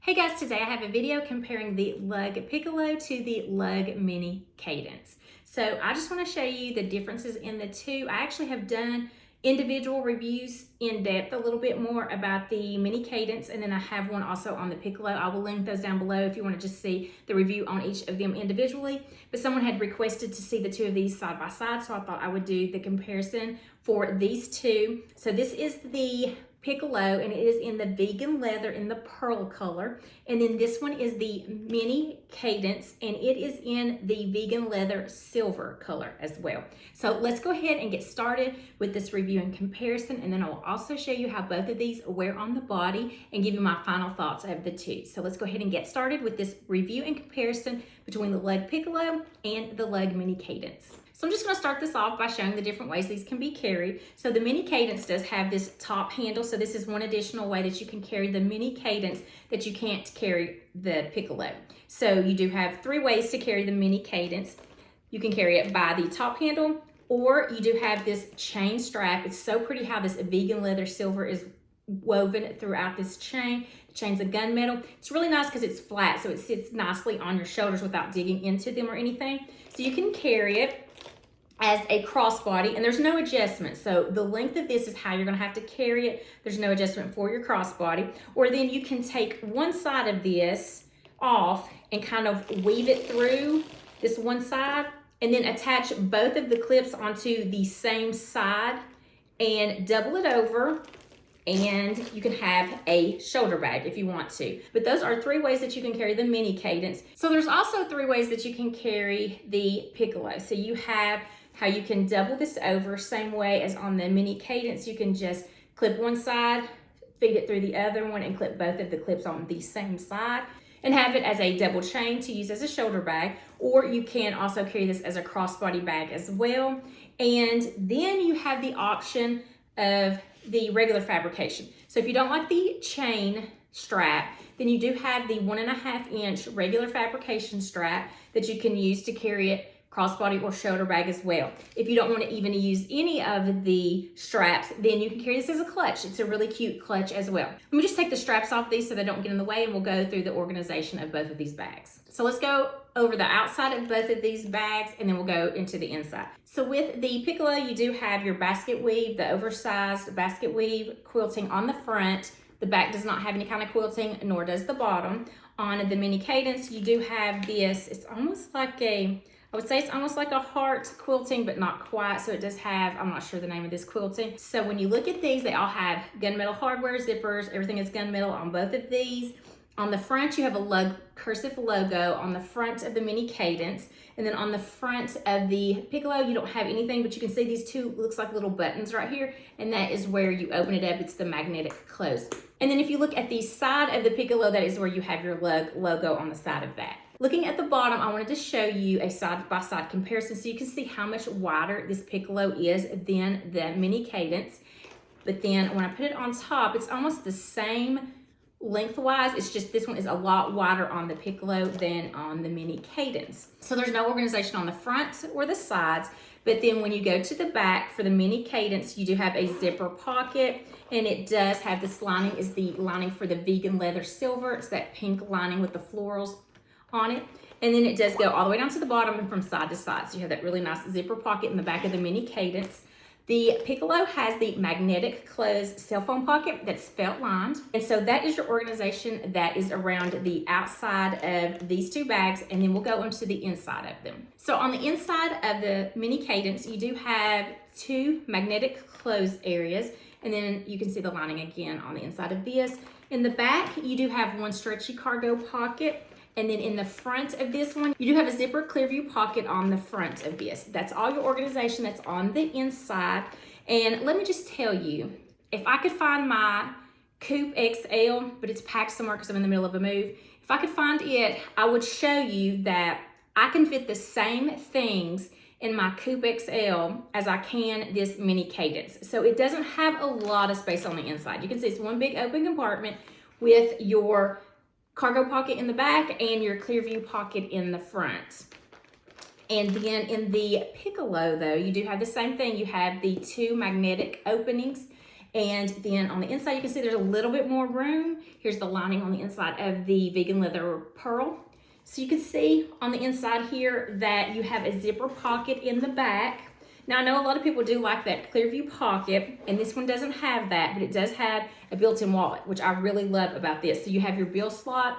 Hey guys, today I have a video comparing the Lug Piccolo to the Lug Mini Cadence. So I just want to show you the differences in the two. I actually have done individual reviews in depth a little bit more about the Mini Cadence, and then I have one also on the Piccolo. I will link those down below if you want to just see the review on each of them individually. But someone had requested to see the two of these side by side, so I thought I would do the comparison for these two. So this is the Piccolo, and it is in the vegan leather in the pearl color, and then this one is the Mini Cadence, and it is in the vegan leather silver color as well. So let's go ahead and get started with this review and comparison, and then I will also show you how both of these wear on the body and give you my final thoughts of the two. So let's go ahead and get started with this review and comparison between the Lug Piccolo and the Lug Mini Cadence. So I'm just going to start this off by showing the different ways these can be carried. So the Mini Cadence does have this top handle, so this is one additional way that you can carry the Mini Cadence that you can't carry the Piccolo. So you do have three ways to carry the Mini Cadence. You can carry it by the top handle, or you do have this chain strap. It's so pretty how this vegan leather silver is woven throughout this chain. The chain's a gunmetal. It's really nice because it's flat, so it sits nicely on your shoulders without digging into them or anything. So you can carry it as a crossbody, and there's no adjustment. So the length of this is how you're going to have to carry it. There's no adjustment for your crossbody. Or then you can take one side of this off and kind of weave it through this one side, and then attach both of the clips onto the same side and double it over, and you can have a shoulder bag if you want to. But those are three ways that you can carry the Mini Cadence. So there's also three ways that you can carry the Piccolo. So you have how you can double this over, same way as on the Mini Cadence. You can just clip one side, feed it through the other one, and clip both of the clips on the same side, and have it as a double chain to use as a shoulder bag. Or you can also carry this as a crossbody bag as well. And then you have the option of the regular fabrication. So if you don't like the chain strap, then you do have the 1.5 inch regular fabrication strap that you can use to carry it crossbody or shoulder bag as well. If you don't want to even use any of the straps, then you can carry this as a clutch. It's a really cute clutch as well. Let me just take the straps off these so they don't get in the way, and we'll go through the organization of both of these bags. So let's go over the outside of both of these bags, and then we'll go into the inside. So with the Piccolo, you do have your basket weave, the oversized basket weave quilting on the front. The back does not have any kind of quilting, nor does the bottom. On the Mini Cadence, you do have this, it's almost like I would say it's almost like a heart quilting, but not quite. So it does have, I'm not sure the name of this quilting. So when you look at these, they all have gunmetal hardware, zippers, everything is gunmetal on both of these. On the front, you have a Lug cursive logo on the front of the Mini Cadence. And then on the front of the Piccolo, you don't have anything, but you can see these two looks like little buttons right here. And that is where you open it up. It's the magnetic close. And then if you look at the side of the Piccolo, that is where you have your Lug logo on the side of that. Looking at the bottom, I wanted to show you a side-by-side comparison so you can see how much wider this Piccolo is than the Mini Cadence. But then when I put it on top, it's almost the same lengthwise. It's just this one is a lot wider on the Piccolo than on the Mini Cadence. So there's no organization on the front or the sides. But then when you go to the back for the Mini Cadence, you do have a zipper pocket, and it does have this lining is the lining for the vegan leather silver. It's that pink lining with the florals on it. And then it does go all the way down to the bottom and from side to side. So you have that really nice zipper pocket in the back of the Mini Cadence. The Piccolo has the magnetic closed cell phone pocket that's felt lined. And so that is your organization that is around the outside of these two bags, and then we'll go into the inside of them. So on the inside of the Mini Cadence, you do have two magnetic closed areas, and then you can see the lining again on the inside of this. In the back, you do have one stretchy cargo pocket. And then in the front of this one, you do have a zipper clear view pocket on the front of this. That's all your organization that's on the inside. And let me just tell you, if I could find my Coupe XL, but it's packed somewhere because I'm in the middle of a move, if I could find it, I would show you that I can fit the same things in my Coupe XL as I can this Mini Cadence. So it doesn't have a lot of space on the inside. You can see it's one big open compartment with your cargo pocket in the back and your clear view pocket in the front. And then in the Piccolo though, you do have the same thing. You have the two magnetic openings And then on the inside, you can see there's a little bit more room. Here's the lining on the inside of the vegan leather pearl. So you can see on the inside here that you have a zipper pocket in the back. Now, I know a lot of people do like that clear view pocket, and this one doesn't have that, but it does have a built-in wallet, which I really love about this. So you have your bill slot,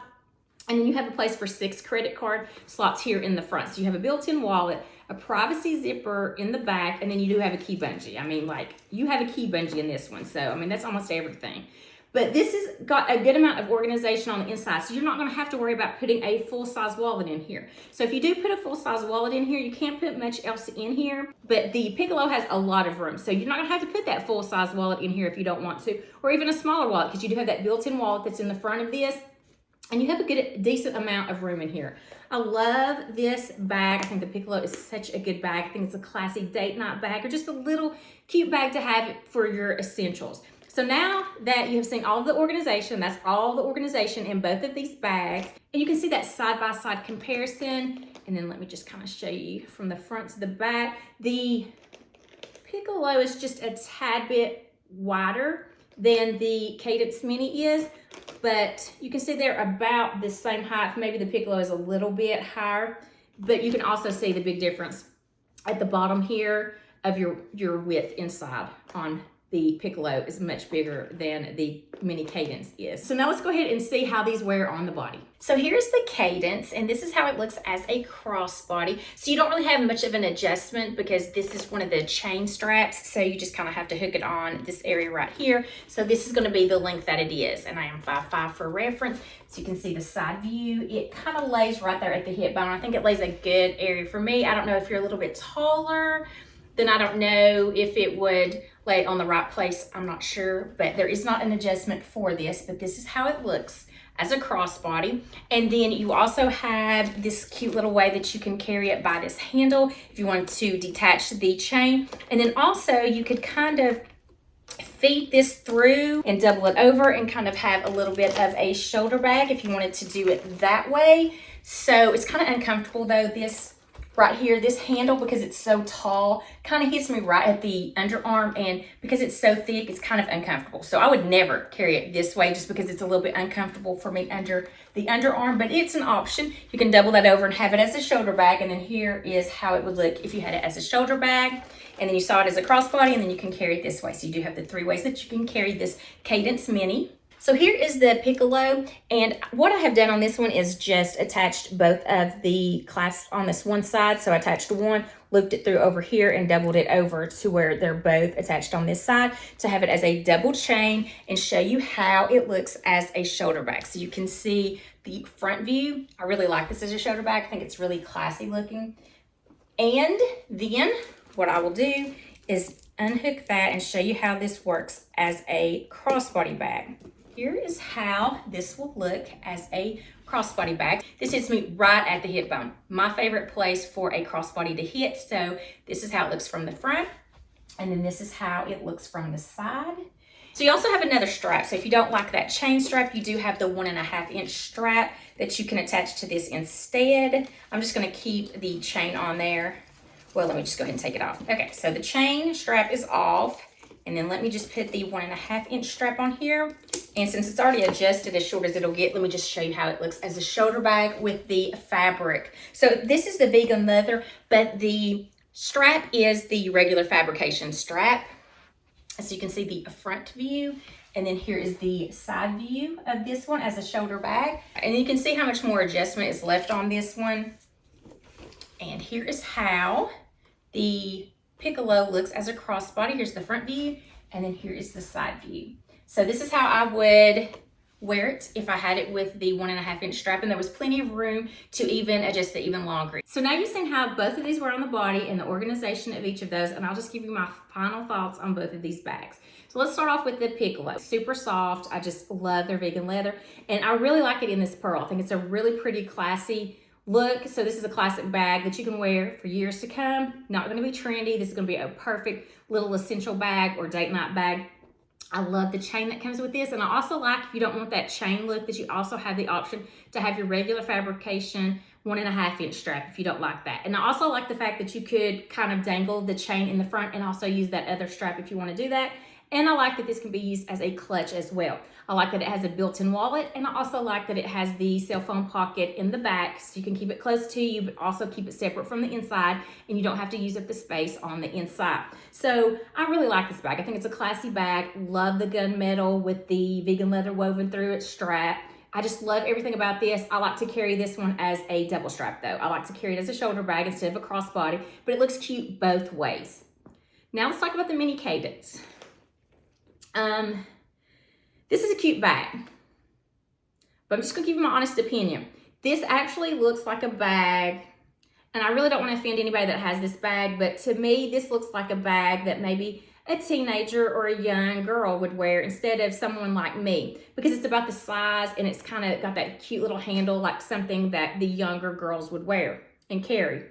and then you have a place for 6 credit card slots here in the front. So you have a built-in wallet, a privacy zipper in the back, and then you do have a key bungee. I mean, like, you have a key bungee in this one. So, I mean, that's almost everything. But this has got a good amount of organization on the inside, so you're not gonna have to worry about putting a full-size wallet in here. So if you do put a full-size wallet in here, you can't put much else in here, but the Piccolo has a lot of room. So you're not gonna have to put that full-size wallet in here if you don't want to, or even a smaller wallet, because you do have that built-in wallet that's in the front of this, and you have a decent amount of room in here. I love this bag. I think the Piccolo is such a good bag. I think it's a classy date night bag, or just a little cute bag to have for your essentials. So now that you have seen all of the organization, that's all the organization in both of these bags, and you can see that side-by-side comparison. And then let me just kind of show you from the front to the back. The Piccolo is just a tad bit wider than the Cadence Mini is, but you can see they're about the same height. Maybe the Piccolo is a little bit higher, but you can also see the big difference at the bottom here of your width inside on the Piccolo is much bigger than the Mini Cadence is. So now let's go ahead and see how these wear on the body. So here's the Cadence, and this is how it looks as a crossbody. So you don't really have much of an adjustment because this is one of the chain straps. So you just kind of have to hook it on this area right here. So this is going to be the length that it is, and I am 5'5" for reference. So you can see the side view. It kind of lays right there at the hip bone. I think it lays a good area for me. I don't know if you're a little bit taller, then I don't know if it would lay it on the right place. I'm not sure, but there is not an adjustment for this, but this is how it looks as a crossbody. And then you also have this cute little way that you can carry it by this handle if you want to detach the chain. And then also you could kind of feed this through and double it over and kind of have a little bit of a shoulder bag if you wanted to do it that way. So it's kind of uncomfortable though, this right here, this handle, because it's so tall, kind of hits me right at the underarm, and because it's so thick, it's kind of uncomfortable. So I would never carry it this way just because it's a little bit uncomfortable for me under the underarm, but it's an option. You can double that over and have it as a shoulder bag, and then here is how it would look if you had it as a shoulder bag, and then you saw it as a crossbody, and then you can carry it this way. So you do have the 3 ways that you can carry this Cadence Mini. So here is the Piccolo, and what I have done on this one is just attached both of the clasps on this one side. So I attached one, looped it through over here, and doubled it over to where they're both attached on this side to have it as a double chain and show you how it looks as a shoulder bag. So you can see the front view. I really like this as a shoulder bag. I think it's really classy looking. And then what I will do is unhook that and show you how this works as a crossbody bag. Here is how this will look as a crossbody bag. This hits me right at the hip bone. My favorite place for a crossbody to hit. So this is how it looks from the front, and then this is how it looks from the side. So you also have another strap. So if you don't like that chain strap, you do have the 1.5 inch strap that you can attach to this instead. I'm just gonna keep the chain on there. Well, let me just go ahead and take it off. Okay, so the chain strap is off. And then let me just put the 1.5 inch strap on here. And since it's already adjusted as short as it'll get, let me just show you how it looks as a shoulder bag with the fabric. So this is the vegan leather, but the strap is the regular fabrication strap. So you can see the front view, and then here is the side view of this one as a shoulder bag. And you can see how much more adjustment is left on this one. And here is how the Piccolo looks as a crossbody. Here's the front view, and then here is the side view. So this is how I would wear it if I had it with the 1.5 inch strap, and there was plenty of room to even adjust it even longer. So now you've seen how both of these were on the body and the organization of each of those, and I'll just give you my final thoughts on both of these bags. So let's start off with the Piccolo. Super soft. I just love their vegan leather, and I really like it in this pearl. I think it's a really pretty, classy look. So this is a classic bag that you can wear for years to come. Not going to be trendy. This is going to be a perfect little essential bag or date night bag. I love the chain that comes with this, and I also like, if you don't want that chain look, that you also have the option to have your regular fabrication 1.5 inch strap if you don't like that. And I also like the fact that you could kind of dangle the chain in the front and also use that other strap if you want to do that. And I like that this can be used as a clutch as well. I like that it has a built-in wallet, and I also like that it has the cell phone pocket in the back, so you can keep it close to you, but also keep it separate from the inside, and you don't have to use up the space on the inside. So I really like this bag. I think it's a classy bag. Love the gunmetal with the vegan leather woven through its strap. I just love everything about this. I like to carry this one as a double strap though. I like to carry it as a shoulder bag instead of a crossbody, but it looks cute both ways. Now let's talk about the Mini Cadence. This is a cute bag, but I'm just gonna give you my honest opinion. This actually looks like a bag, and I really don't want to offend anybody that has this bag, but to me, this looks like a bag that maybe a teenager or a young girl would wear instead of someone like me, because it's about the size and it's kind of got that cute little handle like something that the younger girls would wear and carry.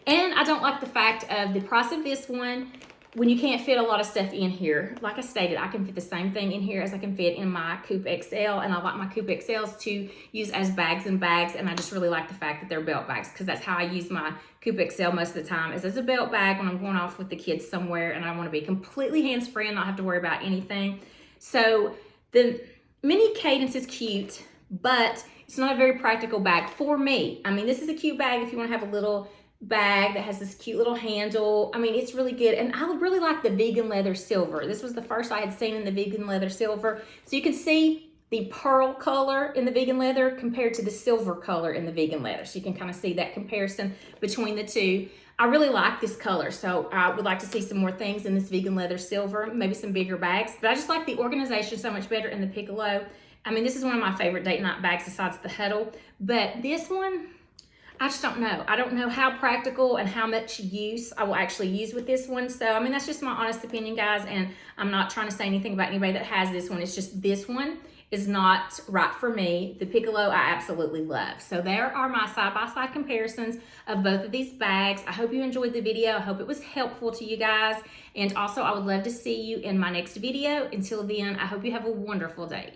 And I don't like the fact of the price of this one when you can't fit a lot of stuff in here. Like I stated, I can fit the same thing in here as I can fit in my Coupe XL, and I like my Coupe XLs to use as bags and bags, and I just really like the fact that they're belt bags, because that's how I use my Coupe XL most of the time, is as a belt bag when I'm going off with the kids somewhere and I want to be completely hands-free and not have to worry about anything. So the Mini Cadence is cute, but it's not a very practical bag for me. I mean, this is a cute bag if you want to have a little bag that has this cute little handle. I mean, it's really good, and I really like the vegan leather silver. This was the first I had seen in the vegan leather silver, so you can see the pearl color in the vegan leather compared to the silver color in the vegan leather, so you can kind of see that comparison between the two. I really like this color, so I would like to see some more things in this vegan leather silver, maybe some bigger bags, but I just like the organization so much better in the Piccolo. I mean, this is one of my favorite date night bags besides the Huddle, but this one, I just don't know. I don't know how practical and how much use I will actually use with this one. So, I mean, that's just my honest opinion, guys, and I'm not trying to say anything about anybody that has this one. It's just this one is not right for me. The Piccolo I absolutely love. So there are my side-by-side comparisons of both of these bags. I hope you enjoyed the video. I hope it was helpful to you guys. And also, I would love to see you in my next video. Until then, I hope you have a wonderful day.